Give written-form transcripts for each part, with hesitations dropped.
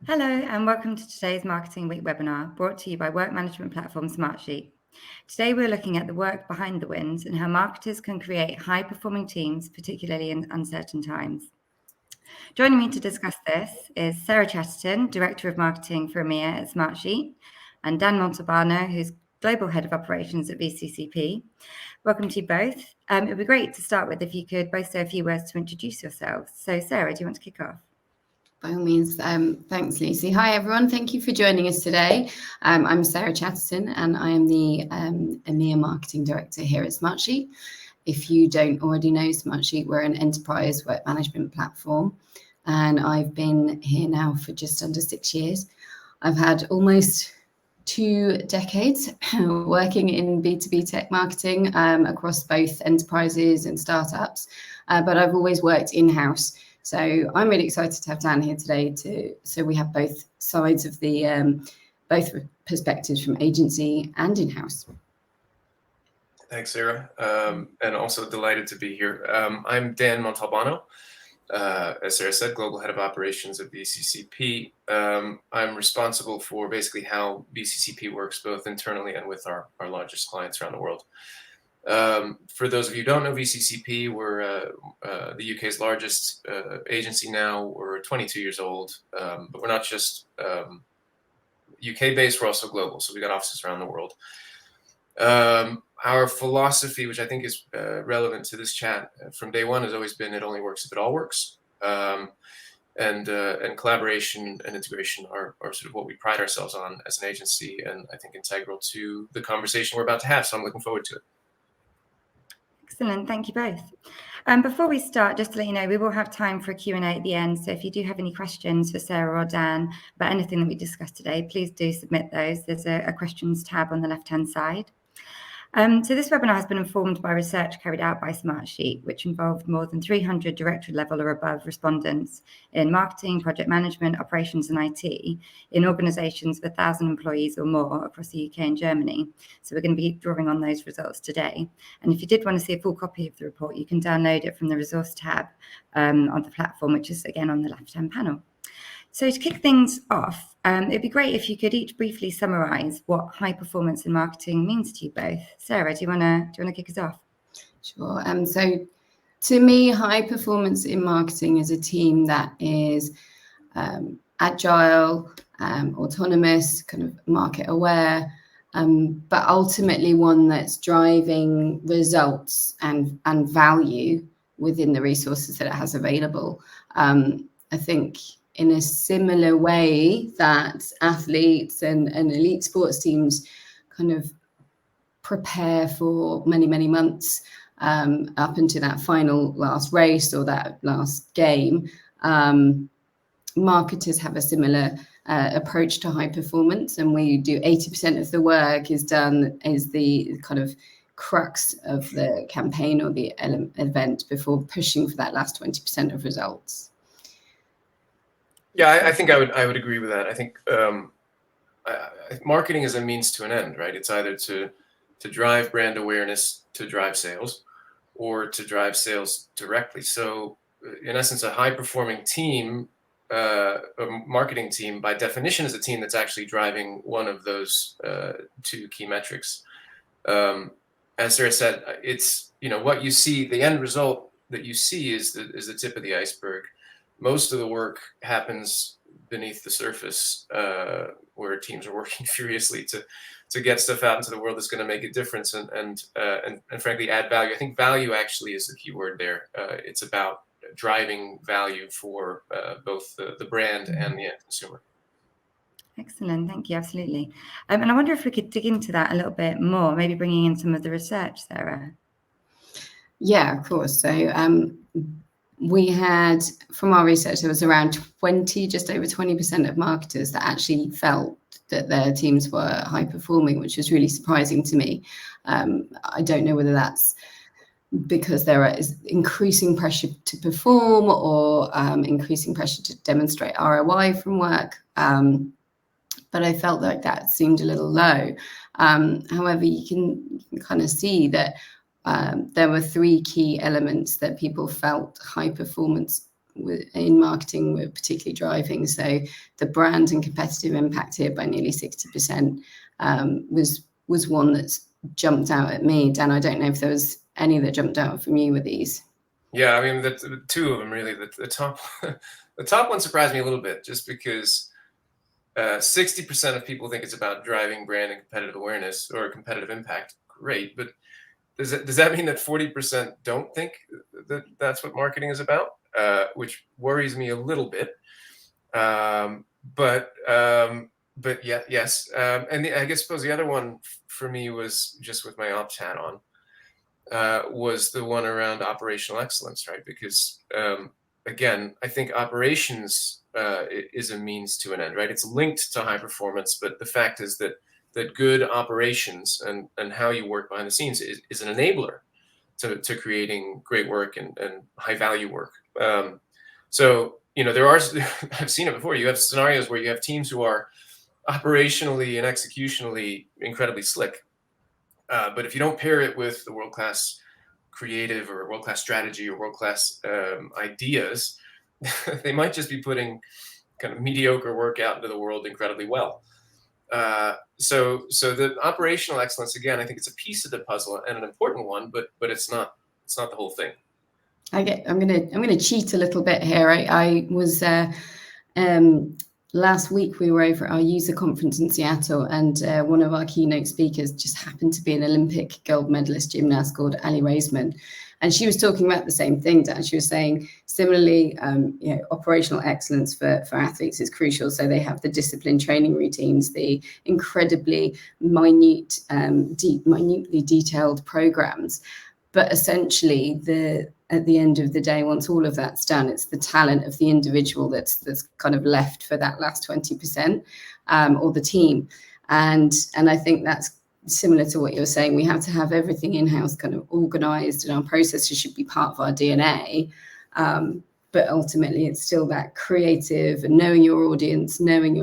Hello and welcome to today's Marketing Week webinar brought to you by work management platform Smartsheet. Today we're looking at the work behind the wins and how marketers can create high-performing teams, particularly in uncertain times. Joining me to discuss this is Sarah Chatterton, Director of Marketing for EMEA at Smartsheet, and Dan Montalbano, who's Global Head of Operations at VCCP. Welcome to you both. It would be great to start with if you could both say a few words to introduce yourselves. So Sarah, do you want to kick off? By all means, thanks, Lucy. Hi, everyone. Thank you for joining us today. I'm Sarah Chatterton, and I am the EMEA Marketing Director here at Smartsheet. If you don't already know Smartsheet, we're an enterprise work management platform, and I've been here now for just under 6 years. I've had almost 2 decades working in B2B tech marketing across both enterprises and startups, but I've always worked in-house. So I'm really excited to have Dan here today so we have both sides of the both perspectives from agency and in-house. Thanks, Sarah, and also delighted to be here. I'm Dan Montalbano, as Sarah said, Global Head of Operations at VCCP. I'm responsible for basically how VCCP works both internally and with our largest clients around the world. For those of you who don't know VCCP, we're the UK's largest agency now. We're 22 years old, but we're not just UK based, we're also global. So we got offices around the world. Our philosophy, which I think is relevant to this chat from day one, has always been it only works if it all works. And collaboration and integration are sort of what we pride ourselves on as an agency, and I think integral to the conversation we're about to have. So I'm looking forward to it. Excellent, thank you both. Before we start, just to let you know, we will have time for a Q&A at the end. So if you do have any questions for Sarah or Dan about anything that we discussed today, please do submit those. There's a questions tab on the left-hand side. So this webinar has been informed by research carried out by Smartsheet, which involved more than 300 director level or above respondents in marketing, project management, operations and IT in organisations with 1,000 employees or more across the UK and Germany. So we're going to be drawing on those results today. And if you did want to see a full copy of the report, you can download it from the resource tab on the platform, which is again on the left-hand panel. So to kick things off, it'd be great if you could each briefly summarise what high performance in marketing means to you both. Sarah, do you want to kick us off? Sure. So to me, high performance in marketing is a team that is agile, autonomous, kind of market aware, but ultimately one that's driving results and value within the resources that it has available. I think in a similar way that athletes and elite sports teams kind of prepare for many, many months up into that final last race or that last game, marketers have a similar approach to high performance, and we do 80% of the work is the kind of crux of the campaign or the event before pushing for that last 20% of results. Yeah, I think I would agree with that. I think marketing is a means to an end, right? It's either to drive brand awareness to drive sales, or to drive sales directly. So, in essence, a high-performing team, a marketing team, by definition, is a team that's actually driving one of those 2 key metrics. As Sarah said, it's what you see. The end result that you see is the tip of the iceberg. Most of the work happens beneath the surface, where teams are working furiously to get stuff out into the world that's going to make a difference and frankly add value. I think value actually is the key word there. It's about driving value for both the brand and the end consumer. Excellent, thank you, absolutely. And I wonder if we could dig into that a little bit more, maybe bringing in some of the research, Sarah. Yeah, of course. So we had, from our research, there was around just over 20% of marketers that actually felt that their teams were high performing, which was really surprising to me. I don't know whether that's because there is increasing pressure to perform or increasing pressure to demonstrate ROI from work. But I felt like that seemed a little low. However, you can kind of see that there were 3 key elements that people felt high performance in marketing were particularly driving. So the brand and competitive impact here by nearly 60% was one that's jumped out at me. Dan, I don't know if there was any that jumped out from you with these. Yeah, I mean, the two of them really. The top the top one surprised me a little bit, just because 60% of people think it's about driving brand and competitive awareness or competitive impact. Great, but does that mean that 40% don't think that that's what marketing is about? Which worries me a little bit. But yeah, yes. And I suppose the other one for me was, just with my ops hat on, was the one around operational excellence, right? Because again, I think operations is a means to an end, right? It's linked to high performance, but the fact is that good operations and how you work behind the scenes is an enabler to creating great work and high value work. So, there are, I've seen it before. You have scenarios where you have teams who are operationally and executionally incredibly slick. But if you don't pair it with the world-class creative or world-class strategy or world-class ideas, they might just be putting kind of mediocre work out into the world incredibly well. So the operational excellence, again, I think it's a piece of the puzzle and an important one, but it's not the whole thing. I'm gonna cheat a little bit here. I was last week we were over at our user conference in Seattle, and one of our keynote speakers just happened to be an Olympic gold medalist gymnast called Ali Raisman. And she was talking about the same thing, Dan. She was saying, similarly, operational excellence for athletes is crucial. So they have the disciplined training routines, the incredibly minutely detailed programs. But essentially, at the end of the day, once all of that's done, it's the talent of the individual that's kind of left for that last 20%, or the team. And I think that's similar to what you're saying. We have to have everything in-house kind of organized, and our processes should be part of our DNA. But ultimately, it's still that creative and knowing your audience, knowing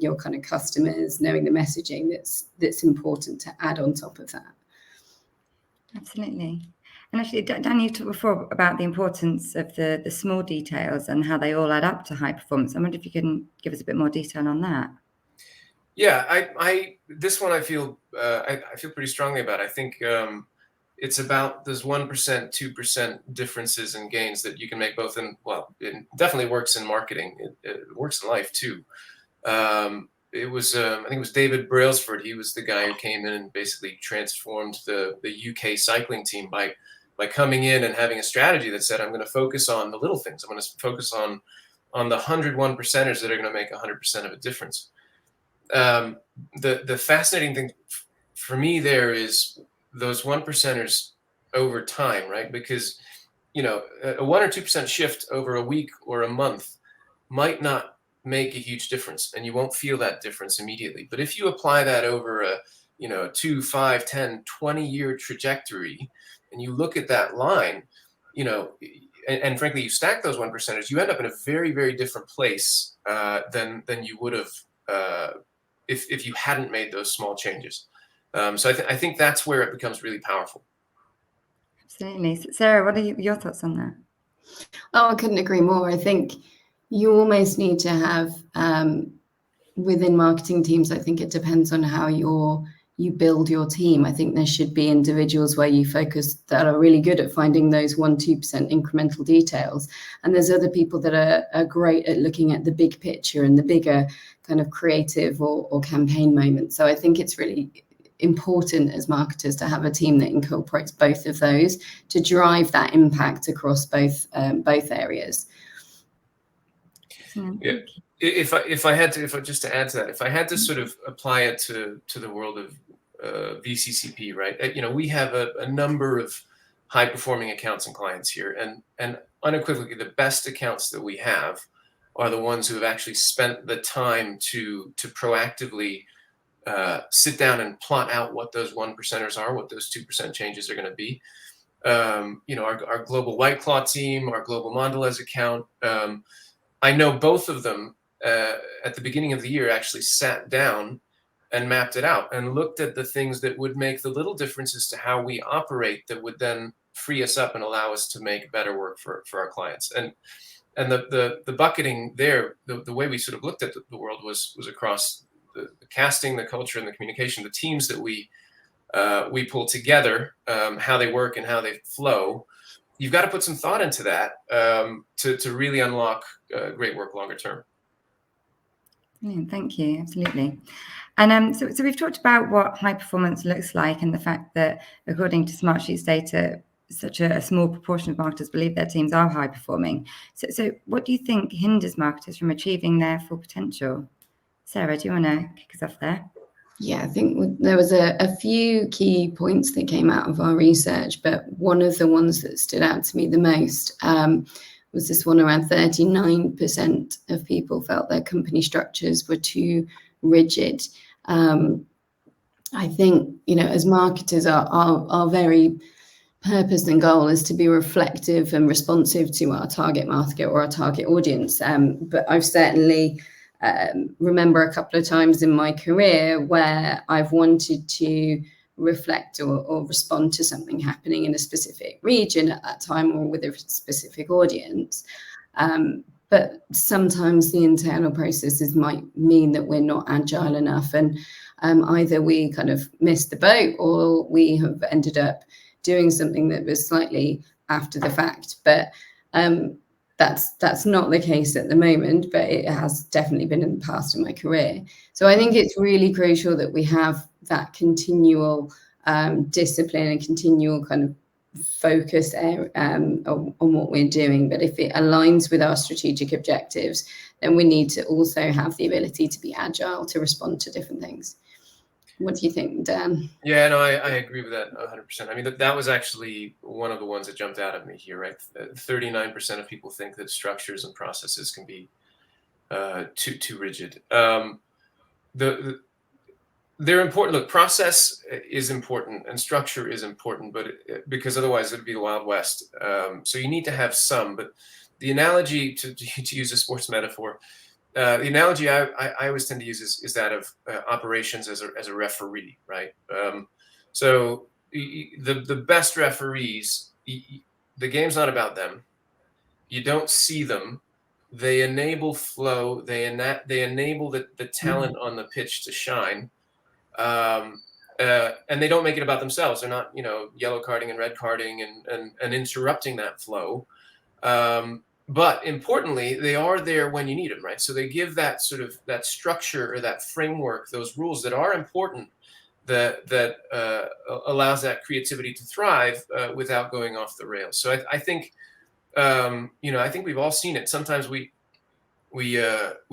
your kind of customers, knowing the messaging that's important to add on top of that. Absolutely. And actually, Dan, you talked before about the importance of the small details and how they all add up to high performance. I wonder if you can give us a bit more detail on that. Yeah, this one I feel pretty strongly about. I think it's about those 1%, 2% differences and gains that you can make both in, well, it definitely works in marketing. It works in life too. It was, I think it was David Brailsford. He was the guy who came in and basically transformed the UK cycling team by coming in and having a strategy that said, I'm going to focus on the little things. I'm going to focus on the 101 percenters that are going to make 100% of a difference. The fascinating thing for me there is those 1 percenters over time, right? Because, a 1 or 2% shift over a week or a month might not make a huge difference, and you won't feel that difference immediately. But if you apply that over a 2, 5, 10, 20-year trajectory, and you look at that line, and frankly, you stack those 1 percenters, you end up in a very, very different place than you would have if you hadn't made those small changes. So I think that's where it becomes really powerful. Absolutely. Sarah, what are your thoughts on that? Oh, I couldn't agree more. I think you almost need to have, within marketing teams, I think it depends on how you build your team. I think there should be individuals where you focus that are really good at finding those 1-2% incremental details. And there's other people that are great at looking at the big picture and the bigger kind of creative or campaign moments. So I think it's really important as marketers to have a team that incorporates both of those to drive that impact across both areas. Yeah. If I had to just to add to that, if I had to sort of apply it to the world of VCCP, right? We have a number of high performing accounts and clients here, and unequivocally the best accounts that we have are the ones who have actually spent the time to proactively sit down and plot out what those 1 percenters are, what those 2% changes are going to be. Our global White Claw team, our global Mondelez account. I know both of them at the beginning of the year actually sat down and mapped it out and looked at the things that would make the little differences to how we operate that would then free us up and allow us to make better work for our clients. And the bucketing there, the way we sort of looked at the world was across the casting, the culture, and the communication, the teams that we pull together, how they work and how they flow. You've got to put some thought into that to really unlock great work longer term. Brilliant, thank you. Absolutely. And so we've talked about what high performance looks like, and the fact that according to Smartsheet's data, such a small proportion of marketers believe their teams are high performing. So what do you think hinders marketers from achieving their full potential? Sarah, do you want to kick us off there? Yeah, I think there was a few key points that came out of our research, but one of the ones that stood out to me the most was this one around 39% of people felt their company structures were too rigid. I think, as marketers, our very purpose and goal is to be reflective and responsive to our target market or our target audience. But I've certainly remember a couple of times in my career where I've wanted to reflect or respond to something happening in a specific region at that time or with a specific audience. But sometimes the internal processes might mean that we're not agile enough, and either we kind of missed the boat or we have ended up doing something that was slightly after the fact. But that's not the case at the moment, but it has definitely been in the past in my career. So I think it's really crucial that we have that continual discipline and continual kind of focus on what we're doing. But if it aligns with our strategic objectives, then we need to also have the ability to be agile to respond to different things. What do you think, Dan? Yeah, no, I agree with that 100%. I mean, that was actually one of the ones that jumped out at me here, right? 39% of people think that structures and processes can be too rigid. They're important. Look, process is important and structure is important, but because otherwise it'd be the Wild West. So you need to have some. But the analogy, to use a sports metaphor, the analogy I always tend to use is that of operations as a referee, right? So the best referees, the game's not about them. You don't see them. They enable flow. They enable the talent on the pitch to shine, and they don't make it about themselves. They're not, yellow carding and red carding and interrupting that flow. But importantly, they are there when you need them, right? So they give that sort of that structure or that framework, those rules that are important, that allows that creativity to thrive without going off the rails. So I think, I think we've all seen it. Sometimes we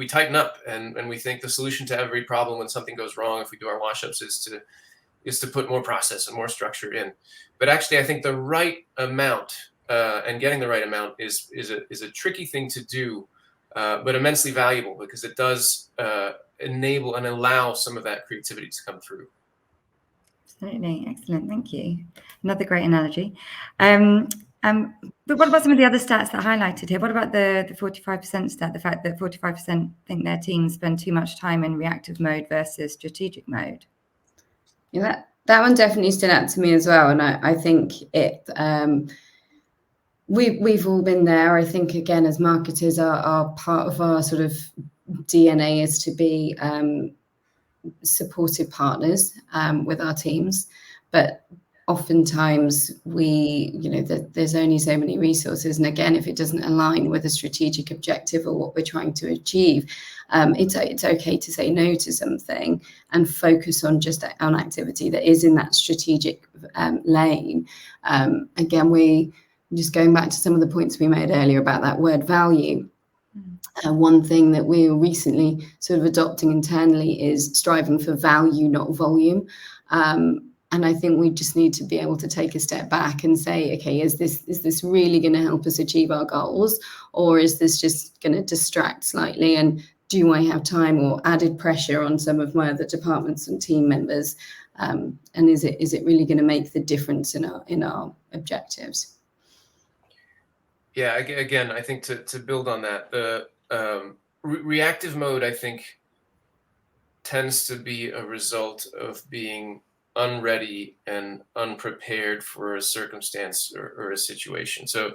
tighten up and we think the solution to every problem when something goes wrong, if we do our wash-ups, is to put more process and more structure in. But actually, I think the right amount and getting the right amount is a tricky thing to do, but immensely valuable because it does enable and allow some of that creativity to come through. Absolutely. Excellent. Thank you. Another great analogy. But what about some of the other stats that are highlighted here? What about the 45% stat, the fact that 45% think their teams spend too much time in reactive mode versus strategic mode? Yeah, that one definitely stood out to me as well. And I think it... We've all been there. I think, again, as marketers, our part of our sort of DNA is to be supportive partners with our teams. But oftentimes there's only so many resources. And again, if it doesn't align with a strategic objective or what we're trying to achieve, it's okay to say no to something and focus on just on activity that is in that strategic lane. Again, just going back to some of the points we made earlier about that word value, one thing that we're recently sort of adopting internally is striving for value, not volume. And I think we just need to be able to take a step back and say, okay, is this really going to help us achieve our goals? Or is this just going to distract slightly? And do I have time or added pressure on some of my other departments and team members? And is it really going to make the difference in our objectives? Yeah, again, I think to build on that, the reactive mode, I think, tends to be a result of being unready and unprepared for a circumstance or a situation. So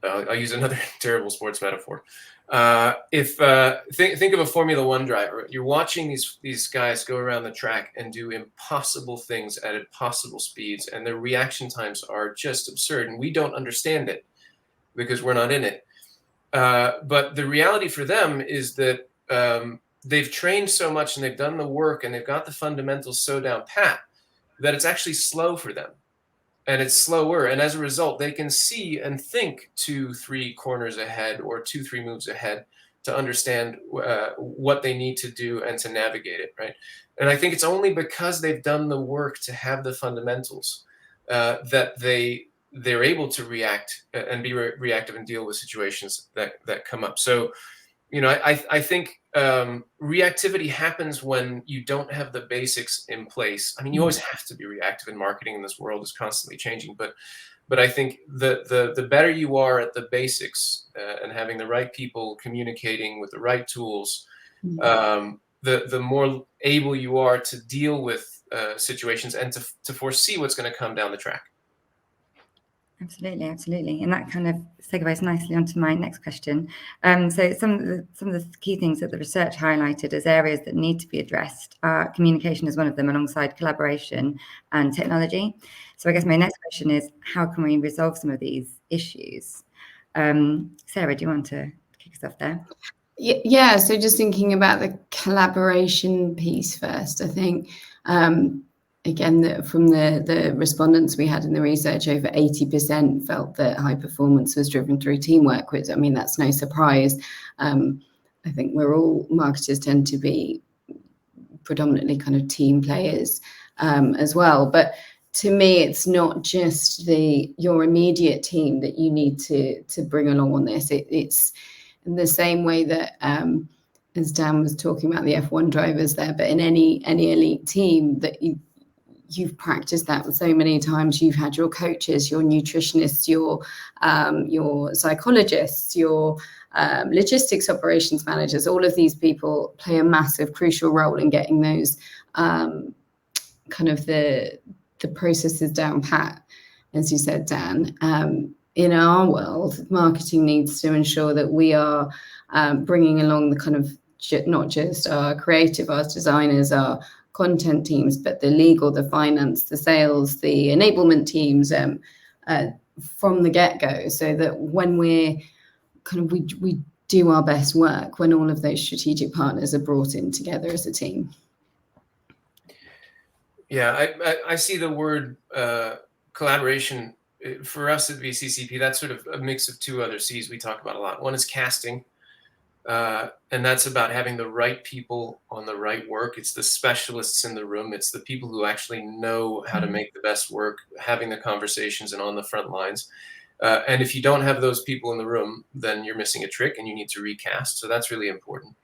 I'll use another terrible sports metaphor. Think of a Formula One driver. You're watching these guys go around the track and do impossible things at impossible speeds, and their reaction times are just absurd, and we don't understand it because we're not in it. But the reality for them is that they've trained so much and they've done the work and they've got the fundamentals so down pat that it's actually slow for them. And it's slower. And as a result, they can see and think 2-3 corners ahead or 2-3 moves ahead to understand what they need to do and to navigate it, right? And I think it's only because they've done the work to have the fundamentals that they're able to react and be reactive and deal with situations that come up. So, I think reactivity happens when you don't have the basics in place. I mean, you always have to be reactive in marketing, and this world is constantly changing. But I think the better you are at the basics and having the right people communicating with the right tools, the more able you are to deal with situations and to foresee what's going to come down the track. Absolutely, absolutely, and that kind of segues nicely onto my next question. So some of the key things that the research highlighted as areas that need to be addressed are communication is one of them, alongside collaboration and technology. So I guess my next question is, how can we resolve some of these issues? Sarah, do you want to kick us off there? Yeah. So just thinking about the collaboration piece first, I think. Again, from the respondents we had in the research, over 80% felt that high performance was driven through teamwork, which, I mean, that's no surprise. I think marketers tend to be predominantly kind of team players as well. But to me, it's not just your immediate team that you need to bring along on this. It's in the same way that, as Dan was talking about the F1 drivers there, but in any elite team that you've practiced that so many times. You've had your coaches, your nutritionists, your psychologists, your logistics operations managers. All of these people play a massive, crucial role in getting those kind of the processes down pat, as you said, Dan. In our world, marketing needs to ensure that we are bringing along the kind of not just our creative, our designers, our content teams, but the legal, the finance, the sales, the enablement teams from the get-go, so that when we do our best work, when all of those strategic partners are brought in together as a team. Yeah, I see the word collaboration for us at VCCP. That's sort of a mix of two other C's we talk about a lot. One is casting. And that's about having the right people on the right work. It's the specialists in the room. It's the people who actually know how to make the best work, having the conversations and on the front lines. And if you don't have those people in the room, then you're missing a trick and you need to recast. So that's really important.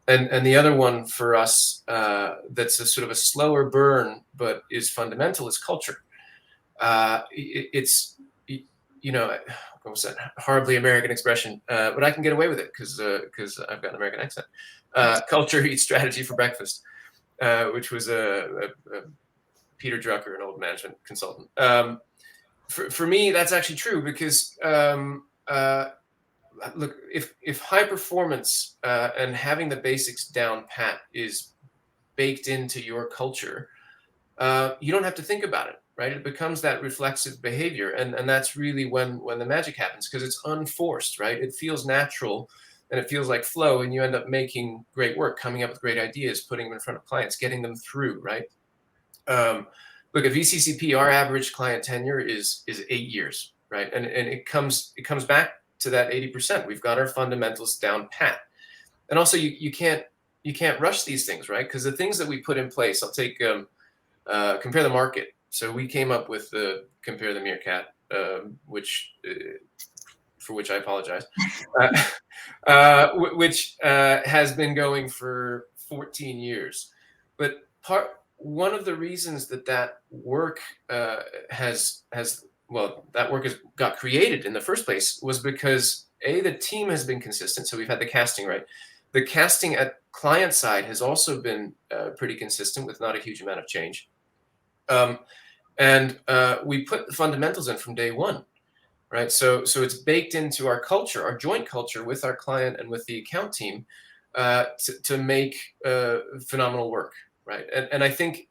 And the other one for us that's a sort of a slower burn, but is fundamental, is culture. It's what was that horribly American expression? But I can get away with it because I've got an American accent. Culture eats strategy for breakfast, which was a Peter Drucker, an old management consultant. For me, that's actually true because look, if high performance and having the basics down pat is baked into your culture, you don't have to think about it. Right, it becomes that reflexive behavior, and that's really when the magic happens, because it's unforced. Right, it feels natural, and it feels like flow, and you end up making great work, coming up with great ideas, putting them in front of clients, getting them through. Right. Look, at VCCP, our average client tenure is 8 years. Right, and it comes back to that 80%. We've got our fundamentals down pat, and also you can't rush these things, right? Because the things that we put in place, I'll take compare the market. So we came up with the compare the meerkat, for which I apologize, which has been going for 14 years. But one of the reasons that work got created in the first place was because the team has been consistent. So we've had the casting right. The casting at client side has also been pretty consistent with not a huge amount of change. And we put the fundamentals in from day one. right? So it's baked into our culture, our joint culture with our client and with the account team, to make phenomenal work, right? And I think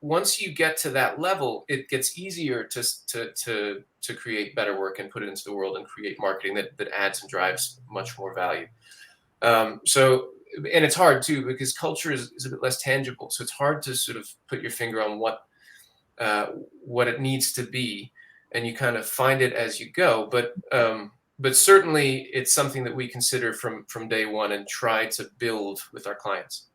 once you get to that level, it gets easier to create better work and put it into the world and create marketing that adds and drives much more value. And it's hard too, because culture is a bit less tangible. So it's hard to sort of put your finger on what it needs to be, and you kind of find it as you go. But certainly it's something that we consider from day one and try to build with our clients.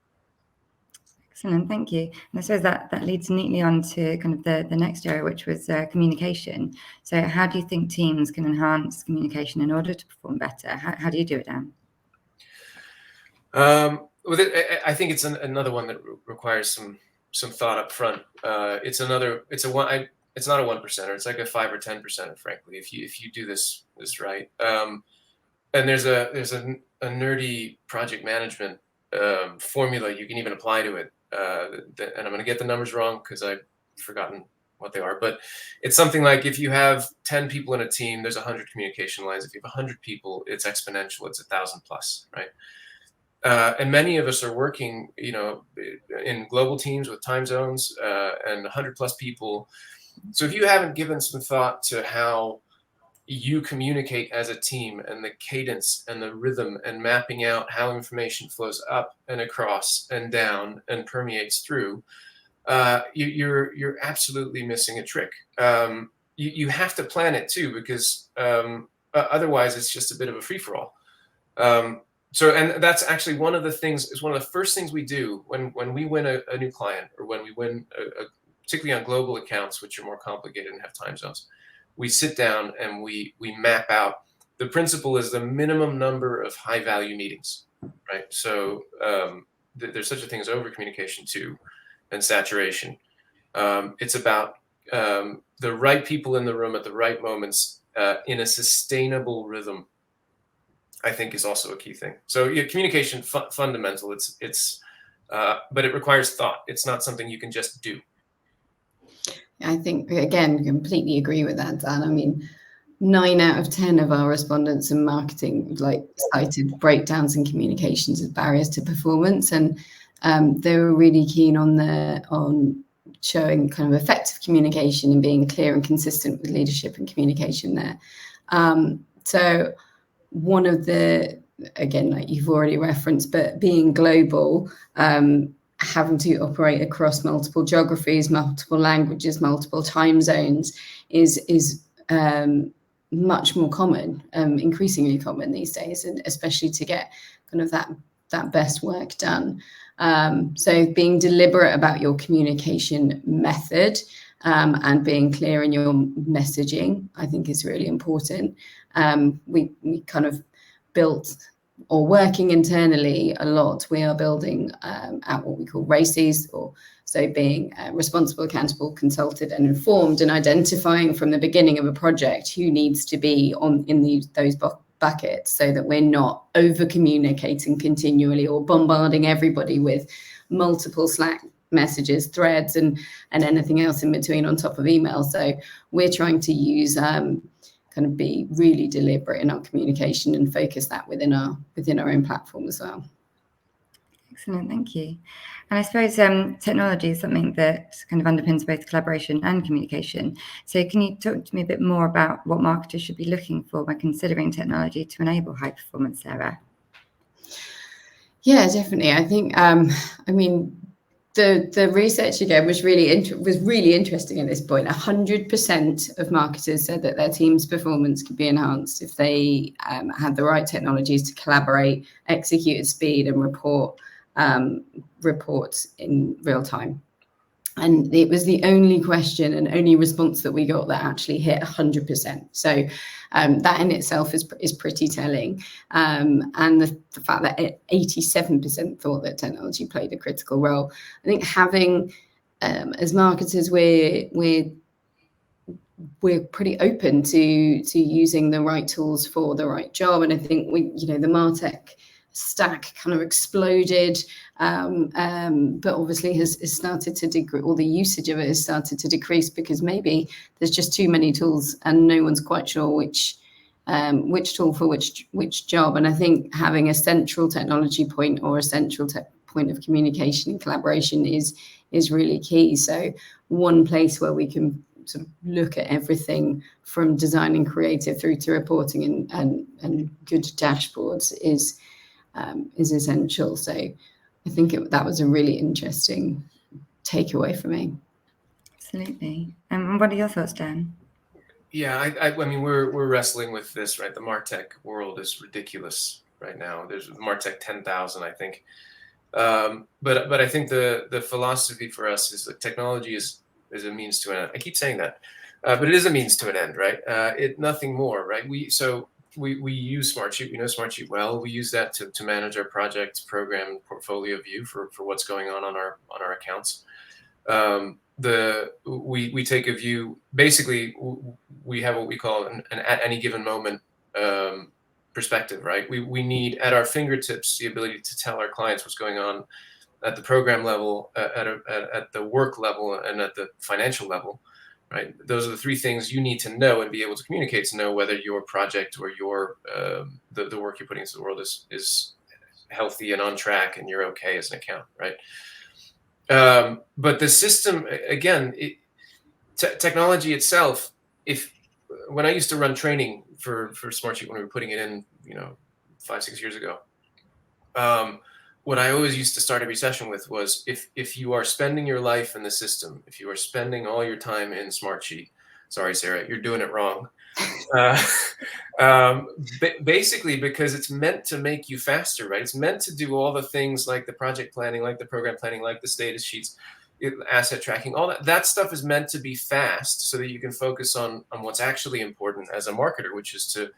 Excellent, thank you. And I suppose that leads neatly on to kind of the next area, which was communication. So how do you think teams can enhance communication in order to perform better? How do you do it, Dan? I think it's another one that requires some thought up front. It's not a 1%er. It's like a 5 or 10%er, frankly, if you do this right. And there's a nerdy project management formula you can even apply to it. And I'm going to get the numbers wrong because I've forgotten what they are, but it's something like, if you have 10 people in a team, there's 100 communication lines. If you have 100 people, it's exponential. It's 1,000 plus, right? And many of us are working, in global teams with time zones and 100 plus people. So if you haven't given some thought to how you communicate as a team, and the cadence and the rhythm, and mapping out how information flows up and across and down and permeates through, you're absolutely missing a trick. You have to plan it too, because otherwise it's just a bit of a free-for-all. And that's actually one of the first things we do when we win a new client, or when we win, particularly on global accounts, which are more complicated and have time zones. We sit down and we map out. The principle is the minimum number of high value meetings, right? So there's such a thing as over communication too, and saturation. It's about the right people in the room at the right moments in a sustainable rhythm, I think, is also a key thing. So yeah, communication fundamental. But it requires thought. It's not something you can just do. I think, again, completely agree with that, Dan. I mean, 9 out of 10 of our respondents in marketing cited breakdowns in communications as barriers to performance, and they were really keen on showing kind of effective communication and being clear and consistent with leadership and communication there. So one of the, again, like you've already referenced, but being global, having to operate across multiple geographies, multiple languages, multiple time zones is much more common, increasingly common these days, and especially to get kind of that best work done. So being deliberate about your communication method and being clear in your messaging, I think, is really important. We kind of built, or working internally a lot, we are building out what we call RACEs, so being responsible, accountable, consulted, and informed, and identifying from the beginning of a project who needs to be in those buckets, so that we're not over communicating continually or bombarding everybody with multiple Slack messages, threads, and anything else in between on top of email. So we're trying to use kind of be really deliberate in our communication and focus that within our own platform as well. Excellent, thank you. And I suppose technology is something that kind of underpins both collaboration and communication. So can you talk to me a bit more about what marketers should be looking for when considering technology to enable high performance, Sarah? Yeah, definitely. I think, the research again was really interesting at this point. 100% of marketers said that their team's performance could be enhanced if they had the right technologies to collaborate, execute at speed, and report in real time. And it was the only question and only response that we got that actually hit 100%. So that in itself is pretty telling. And the fact that 87% thought that technology played a critical role. I think having, as marketers, we're pretty open to using the right tools for the right job. And I think the MarTech stack kind of exploded, but obviously has started to decrease, or the usage of it has started to decrease because maybe there's just too many tools and no one's quite sure which tool for which job. And I think having a central technology point or a central point of communication and collaboration is really key. So one place where we can sort of look at everything from design and creative through to reporting and good dashboards is essential. So I think that was a really interesting takeaway for me. Absolutely. And what are your thoughts, Dan? Yeah, I mean, we're wrestling with this, right? The MarTech world is ridiculous right now. There's MarTech 10,000, I think. But I think the philosophy for us is that technology is a means to an end. I keep saying that, but it is a means to an end, right? Nothing more, right? We use Smartsheet. We know Smartsheet well. We use that to manage our project, program, portfolio view for what's going on our accounts. We take a view. Basically, we have what we call an at any given moment perspective, right? We need at our fingertips the ability to tell our clients what's going on at the program level, at the work level, and at the financial level, right? Those are the three things you need to know and be able to communicate to know whether your project or your the work you're putting into the world is healthy and on track and you're okay as an account, right? But the system, again, technology itself, when I used to run training for Smartsheet when we were putting it in, 5-6 years ago, what I always used to start every session with was if you are spending your life in the system, if you are spending all your time in Smartsheet, sorry, Sarah, you're doing it wrong. Basically because it's meant to make you faster, right? It's meant to do all the things like the project planning, like the program planning, like the status sheets, asset tracking, all that stuff is meant to be fast so that you can focus on what's actually important as a marketer, which is to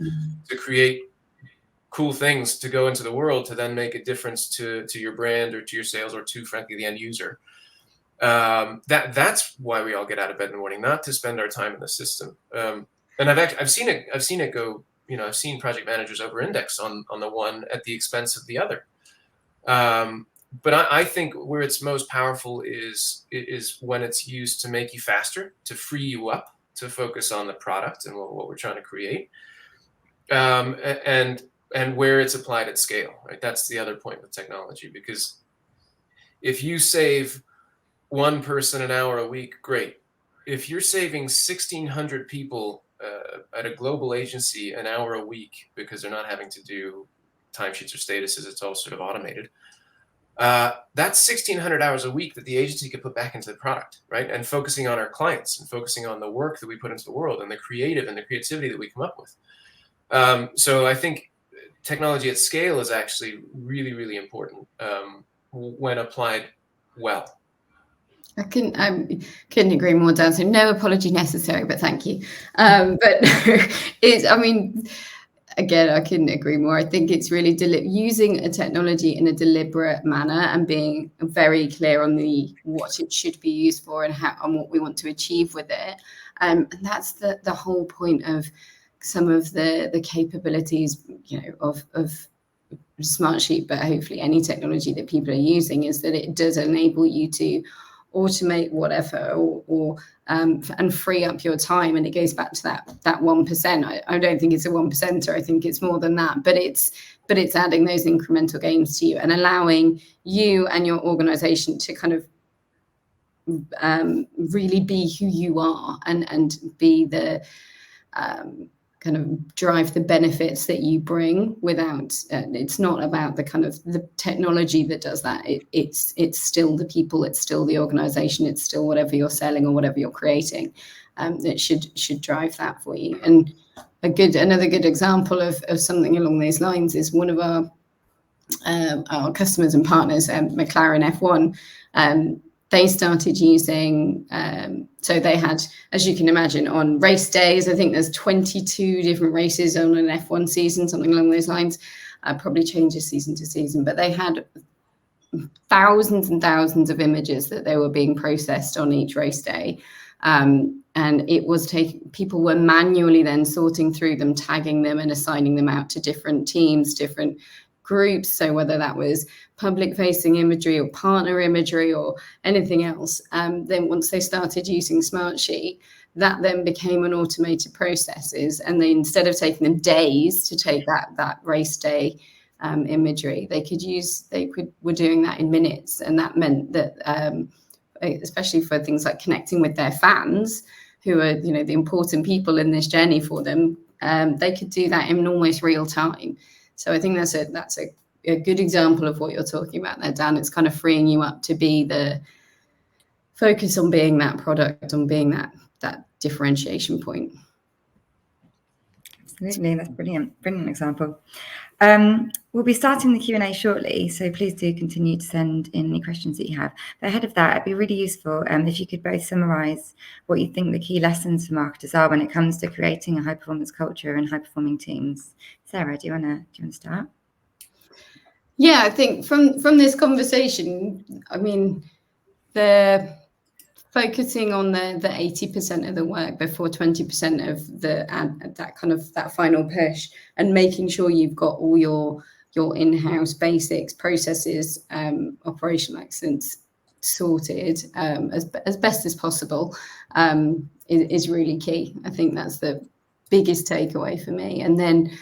create cool things to go into the world to then make a difference to your brand or to your sales or to, frankly, the end user. That's why we all get out of bed in the morning, not to spend our time in the system. And I've seen it go. I've seen project managers over-index on the one at the expense of the other. But I think where it's most powerful is when it's used to make you faster, to free you up, to focus on the product and what we're trying to create, and where it's applied at scale. Right, that's the other point with technology, because if you save one person an hour a week, great. If you're saving 1,600 people at a global agency an hour a week because they're not having to do timesheets or statuses, it's all sort of automated. That's 1,600 hours a week that the agency could put back into the product, right? And focusing on our clients and focusing on the work that we put into the world and the creative and the creativity that we come up with. So I think technology at scale is actually really, really important when applied well. I couldn't agree more, Dan. So no apology necessary, but thank you. But again, I couldn't agree more. I think it's really using a technology in a deliberate manner and being very clear on what it should be used for and what we want to achieve with it. And that's the whole point of some of the capabilities, of Smartsheet, but hopefully any technology that people are using, is that it does enable you to automate whatever or and free up your time. And it goes back to that 1%. I don't think it's a 1%er. I think it's more than that, but it's adding those incremental gains to you and allowing you and your organization to kind of really be who you are and be the kind of drive the benefits that you bring without it's not about the kind of the technology that does that. It's still the people, it's still the organization, it's still whatever you're selling or whatever you're creating that should drive that for you. And another good example of something along those lines is one of our customers and partners, McLaren F1. They started using, so they had, as you can imagine, on race days, I think there's 22 different races on an F1 season, something along those lines. Probably changes season to season, but they had thousands and thousands of images that they were being processed on each race day. And it was people were manually then sorting through them, tagging them and assigning them out to different teams, different groups. So whether that was public facing imagery or partner imagery or anything else, then once they started using Smartsheet, that then became an automated processes. And they, instead of taking them days to take that race day imagery, were doing that in minutes. And that meant that, especially for things like connecting with their fans, who are, you know, the important people in this journey for them, they could do that in almost real time. So I think that's a good example of what you're talking about there, Dan. It's kind of freeing you up to be the focus on being that product, on being that differentiation point. Absolutely, that's brilliant example. We'll be starting the Q&A shortly, so please do continue to send in any questions that you have. But ahead of that, it'd be really useful if you could both summarise what you think the key lessons for marketers are when it comes to creating a high-performance culture and high-performing teams. Sarah, do you want to start? Yeah, I think from this conversation, I mean, the focusing on the 80% of the work before 20% of that final push, and making sure you've got all your in-house basics, processes, operational excellence sorted as best as possible is really key. I think that's the biggest takeaway for me. And then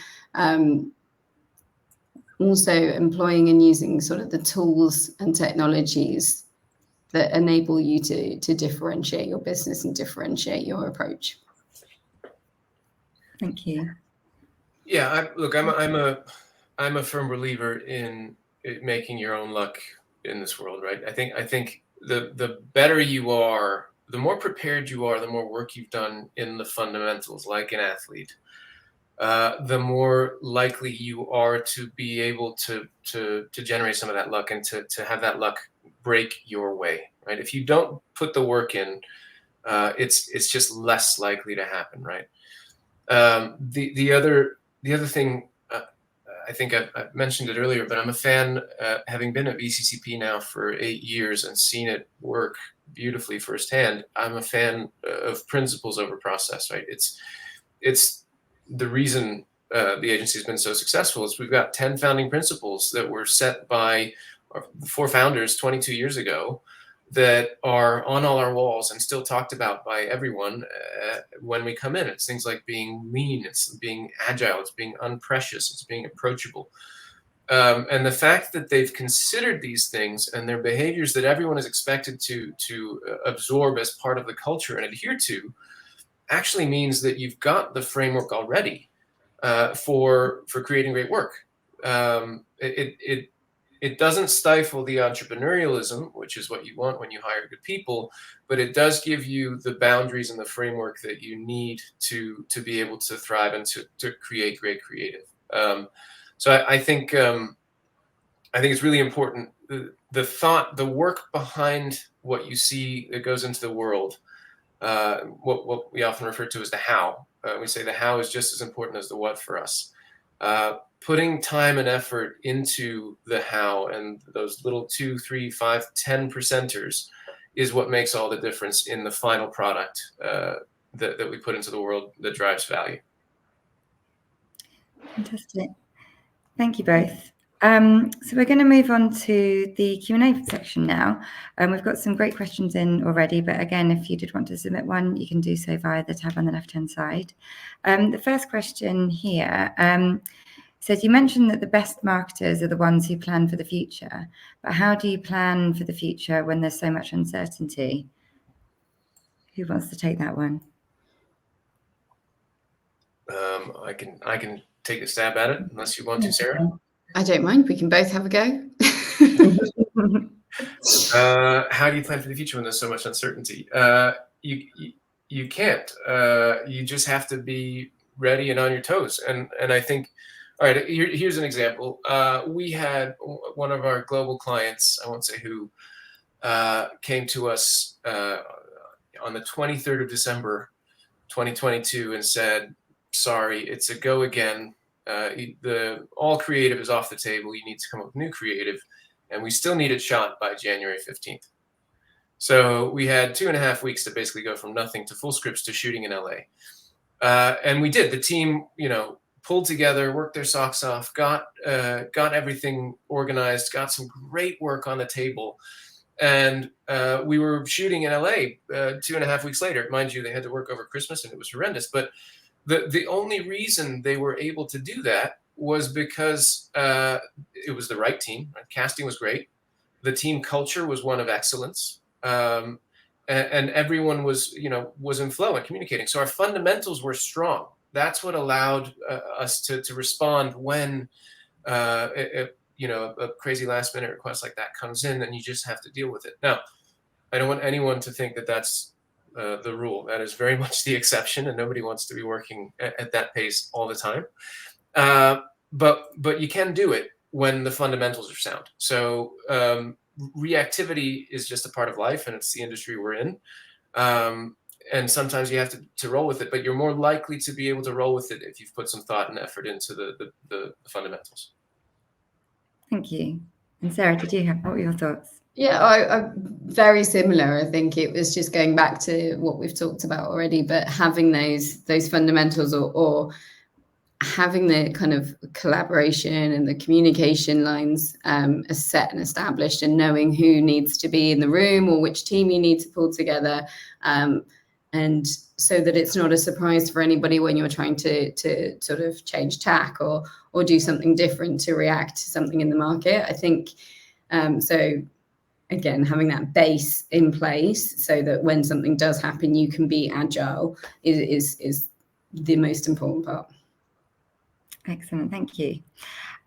also employing and using sort of the tools and technologies that enable you to differentiate your business and differentiate your approach. Thank you. Yeah, I'm a firm believer in making your own luck in this world, right? I think the better you are, the more prepared you are, the more work you've done in the fundamentals, like an athlete, the more likely you are to be able to generate some of that luck and to have that luck break your way, right? If you don't put the work in, it's just less likely to happen, right? The other thing, I think I've mentioned it earlier, but I'm a fan, having been at VCCP now for 8 years and seen it work beautifully firsthand. I'm a fan of principles over process, right? It's the reason the agency has been so successful is we've got 10 founding principles that were set by the 4 founders 22 years ago that are on all our walls and still talked about by everyone when we come in. It's things like being lean, it's being agile, it's being unprecious, it's being approachable. And the fact that they've considered these things and their behaviors that everyone is expected to absorb as part of the culture and adhere to actually means that you've got the framework already for creating great work. It doesn't stifle the entrepreneurialism, which is what you want when you hire good people, but it does give you the boundaries and the framework that you need to be able to thrive and to create great creative. So I think it's really important. The work behind what you see that goes into the world, what we often refer to as the how. We say the how is just as important as the what for us. Putting time and effort into the how and those little 2, 3, 5, 10 percenters is what makes all the difference in the final product that we put into the world that drives value. Fantastic. Thank you both. So we're going to move on to the Q&A section now. We've got some great questions in already, but again, if you did want to submit one, you can do so via the tab on the left-hand side. The first question here says, you mentioned that the best marketers are the ones who plan for the future, but how do you plan for the future when there's so much uncertainty? Who wants to take that one? I can take a stab at it, unless you want to, Sarah. I don't mind. We can both have a go. How do you plan for the future when there's so much uncertainty? You can't. You just have to be ready and on your toes. And I think, all right, here's an example. We had one of our global clients, I won't say who, came to us on the 23rd of December, 2022, and said, sorry, it's a go again. All creative is off the table. You need to come up with new creative, and we still need it shot by January 15th. So we had 2.5 weeks to basically go from nothing to full scripts to shooting in LA. And we did. The team, pulled together, worked their socks off, got everything organized, got some great work on the table. And we were shooting in LA 2.5 weeks later. Mind you, they had to work over Christmas and it was horrendous. But the only reason they were able to do that was because it was the right team. Right? Casting was great. The team culture was one of excellence. And everyone was in flow and communicating. So our fundamentals were strong. That's what allowed us to respond when a crazy last minute request like that comes in, and you just have to deal with it. Now, I don't want anyone to think that that's the rule. That is very much the exception, and nobody wants to be working at that pace all the time. But you can do it when the fundamentals are sound. So reactivity is just a part of life, and it's the industry we're in. And sometimes you have to roll with it, but you're more likely to be able to roll with it if you've put some thought and effort into the fundamentals. Thank you. And Sarah, what were your thoughts? Yeah, I very similar. I think it was just going back to what we've talked about already, but having those fundamentals or having the kind of collaboration and the communication lines as set and established, and knowing who needs to be in the room or which team you need to pull together, and so that it's not a surprise for anybody when you're trying to sort of change tack or do something different to react to something in the market. I think so. Again, having that base in place so that when something does happen, you can be agile is the most important part. Excellent, thank you.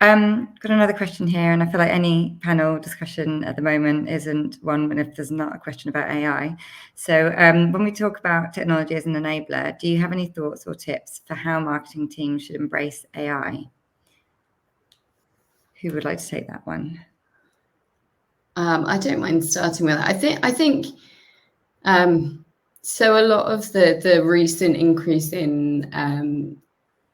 Got another question here, and I feel like any panel discussion at the moment isn't one if there's not a question about AI. So when we talk about technology as an enabler, do you have any thoughts or tips for how marketing teams should embrace AI? Who would like to take that one? I don't mind starting with that. I think so a lot of the recent increase in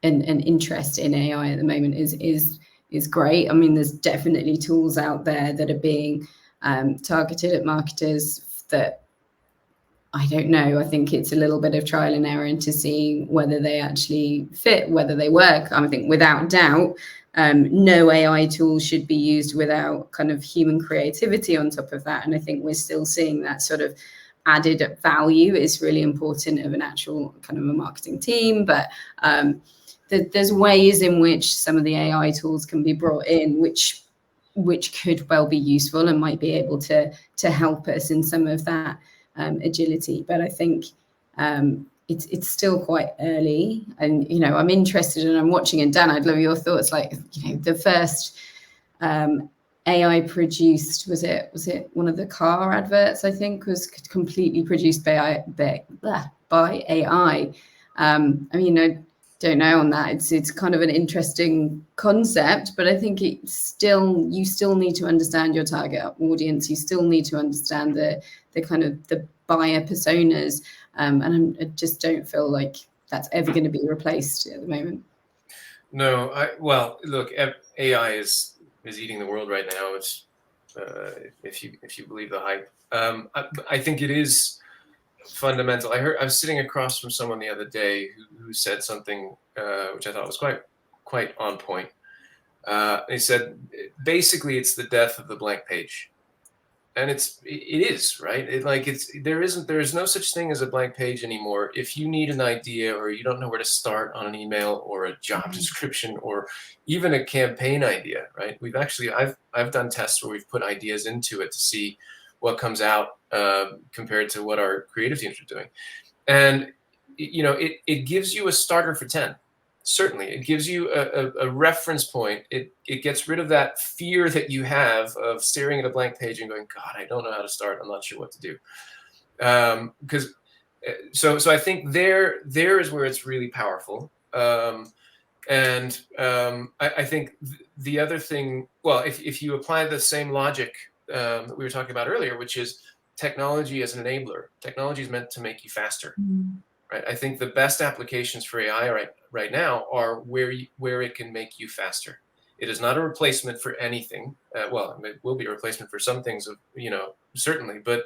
interest in AI at the moment is great. I mean, there's definitely tools out there that are being targeted at marketers that I don't know. I think it's a little bit of trial and error into seeing whether they actually fit, whether they work. I think without doubt, no AI tool should be used without kind of human creativity on top of that. And I think we're still seeing that sort of added value is really important of an actual kind of a marketing team. But there's ways in which some of the AI tools can be brought in, which could well be useful and might be able to help us in some of that agility. But I think it's still quite early, and I'm interested and I'm watching. And Dan, I'd love your thoughts. Like the first AI produced, was it one of the car adverts? I think was completely produced by AI. I mean, I don't know on that. It's kind of an interesting concept, but I think you still need to understand your target audience. You still need to understand the kind of the buyer personas, and I just don't feel like that's ever going to be replaced at the moment. No, well, look, AI is eating the world right now. It's if you believe the hype. I think it is fundamental. I was sitting across from someone the other day who said something which I thought was quite on point. He said, basically, it's the death of the blank page, and it is right. There is no such thing as a blank page anymore. If you need an idea or you don't know where to start on an email or a job description or even a campaign idea, right? I've done tests where we've put ideas into it to see what comes out compared to what our creative teams are doing. And, it gives you a starter for 10. Certainly, it gives you a reference point. It gets rid of that fear that you have of staring at a blank page and going, God, I don't know how to start. I'm not sure what to do. So I think there is where it's really powerful. And I think the other thing, well, if you apply the same logic that we were talking about earlier, which is technology as an enabler. Technology is meant to make you faster, right? I think the best applications for AI right now are where it can make you faster. It is not a replacement for anything. Well, it will be a replacement for some things, certainly. But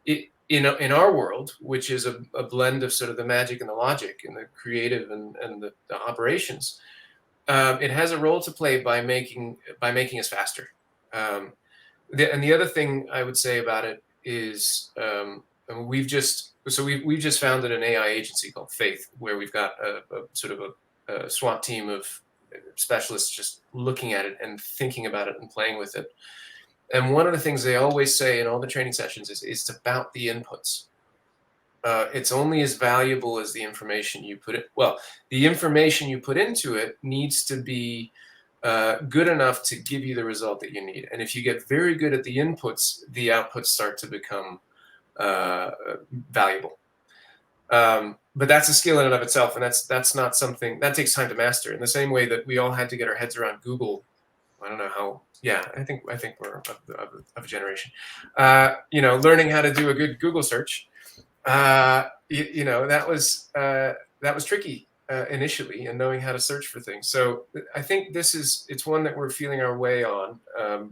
in our world, which is a blend of sort of the magic and the logic and the creative and the operations, it has a role to play by making us faster. And the other thing I would say about it is we've just founded an AI agency called Faith, where we've got a sort of a SWAT team of specialists just looking at it and thinking about it and playing with it. And one of the things they always say in all the training sessions is it's about the inputs. It's only as valuable as the information you put in. Well, the information you put into it needs to be good enough to give you the result that you need. And if you get very good at the inputs, the outputs start to become valuable. But that's a skill in and of itself, and that's not something that takes time to master. In the same way that we all had to get our heads around Google. I don't know how. Yeah, I think we're of a generation. Learning how to do a good Google search. That was tricky initially, and knowing how to search for things. So I think it's one that we're feeling our way on,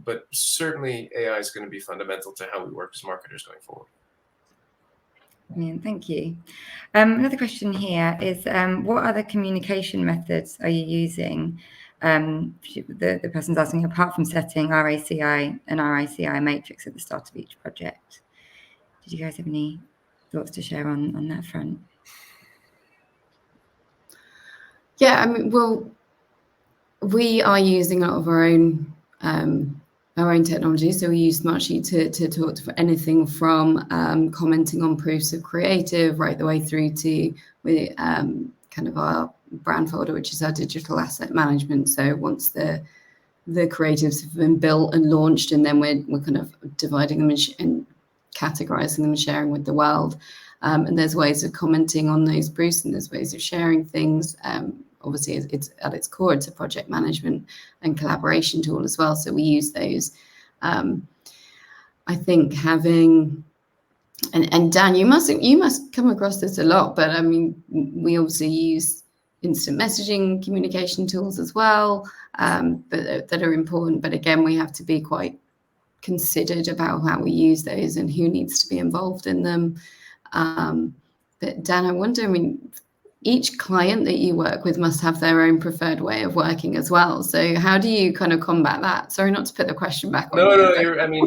but certainly AI is going to be fundamental to how we work as marketers going forward. Brilliant, thank you. Another question here is, what other communication methods are you using? The person's asking, apart from setting RACI and RICI matrix at the start of each project. Did you guys have any thoughts to share on that front? Yeah, I mean, well, we are using a lot of our own technology. So we use Smartsheet to talk to anything from commenting on proofs of creative right the way through to kind of our brand folder, which is our digital asset management. So once the creatives have been built and launched, and then we're kind of dividing them and categorizing them and sharing with the world. And there's ways of commenting on those proofs, and there's ways of sharing things. Obviously, it's at its core, it's a project management and collaboration tool as well. So we use those. I think having, and Dan, you must come across this a lot, but I mean, we obviously use instant messaging communication tools as well, but that are important. But again, we have to be quite considered about how we use those and who needs to be involved in them. But Dan, I wonder, I mean, each client that you work with must have their own preferred way of working as well. So how do you kind of combat that? Sorry, not to put the question back on you. No, I mean,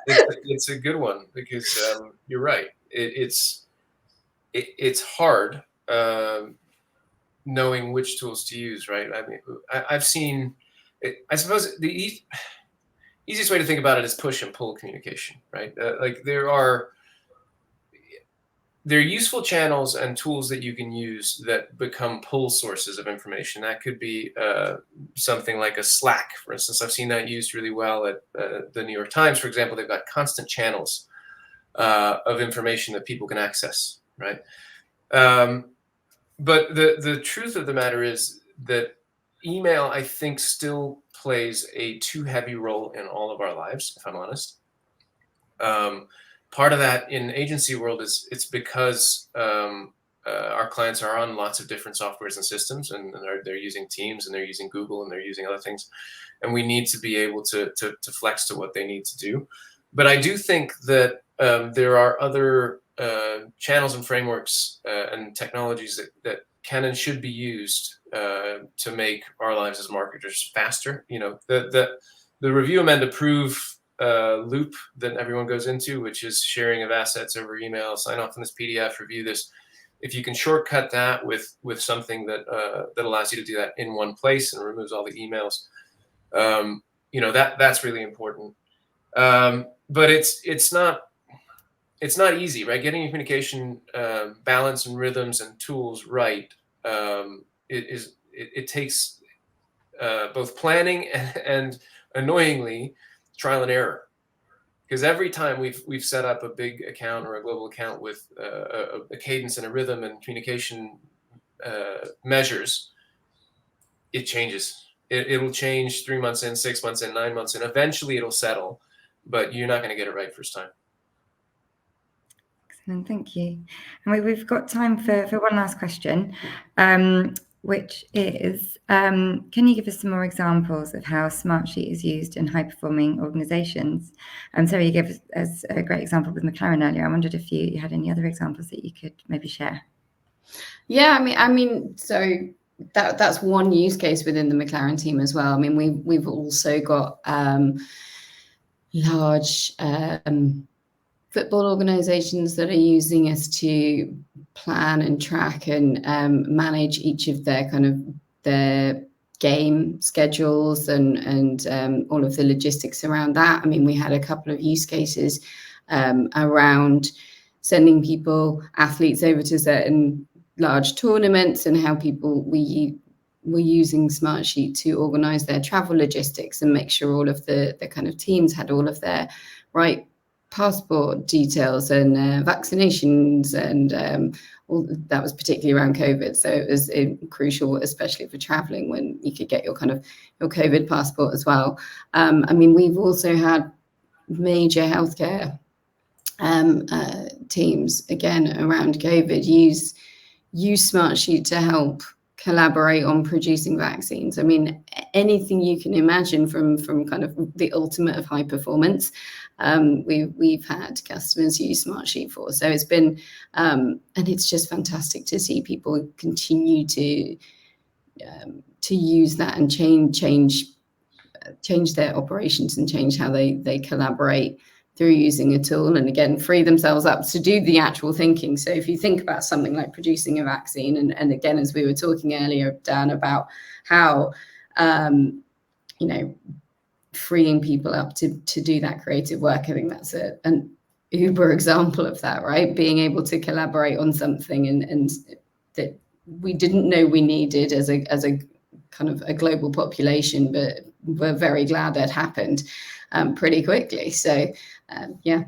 it's a good one, because you're right. It's hard knowing which tools to use, right? I mean, I've seen, I suppose the easiest way to think about it is push and pull communication, right? Like there are useful channels and tools that you can use that become pull sources of information. That could be something like a Slack, for instance. I've seen that used really well at the New York Times, for example. They've got constant channels of information that people can access, right? But the truth of the matter is that email, I think, still plays a too heavy role in all of our lives, if I'm honest. Part of that in agency world is it's because our clients are on lots of different softwares and systems, and they're using Teams, and they're using Google, and they're using other things, and we need to be able to flex to what they need to do. But I do think that there are other channels and frameworks and technologies that can and should be used to make our lives as marketers faster. You know, the review, amend, approve loop that everyone goes into, which is sharing of assets over email, sign off on this PDF, review this. If you can shortcut that with something that allows you to do that in one place and removes all the emails, that's really important. But it's not easy, right? Getting your communication balance and rhythms and tools right. It takes both planning and annoyingly trial and error, because every time we've set up a big account or a global account with a cadence and a rhythm and communication measures, it changes. It'll change 3 months in, 6 months in, 9 months in. Eventually it'll settle, but you're not going to get it right first time. Excellent, thank you. And we've got time for one last question, which is, can you give us some more examples of how Smartsheet is used in high-performing organizations? Sarah, you gave us a great example with McLaren earlier. I wondered if you had any other examples that you could maybe share. Yeah, I mean, so that's one use case within the McLaren team as well. I mean, we've also got large football organizations that are using us to plan and track and manage each of their game schedules and all of the logistics around that. I mean, we had a couple of use cases around sending athletes over to certain large tournaments, and how people were using Smartsheet to organize their travel logistics and make sure all of the kind of teams had all of their right passport details and vaccinations, and all that was particularly around COVID. So it was crucial, especially for traveling, when you could get your COVID passport as well. I mean, we've also had major healthcare teams, again, around COVID, use Smartsheet to help collaborate on producing vaccines. I mean, anything you can imagine from kind of the ultimate of high performance, we've had customers use Smartsheet for. So it's been, and it's just fantastic to see people continue to use that and change their operations and change how they collaborate through using a tool, and again, free themselves up to do the actual thinking. So if you think about something like producing a vaccine, and again, as we were talking earlier, Dan, about how, freeing people up to do that creative work, I think that's an uber example of that, right? Being able to collaborate on something and that we didn't know we needed as a kind of a global population, but we're very glad that happened pretty quickly. So yeah,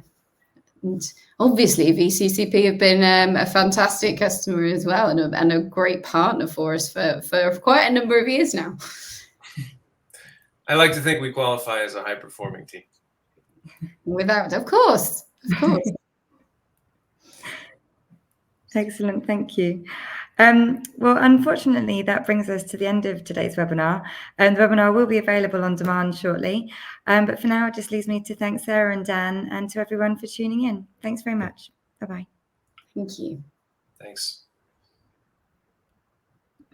and obviously VCCP have been a fantastic customer as well, and a great partner for us for quite a number of years now. I like to think we qualify as a high performing team. Without, of course. Excellent, thank you. Well, unfortunately, that brings us to the end of today's webinar. And the webinar will be available on demand shortly. But for now, it just leaves me to thank Sarah and Dan, and to everyone for tuning in. Thanks very much. Bye-bye. Thank you. Thanks.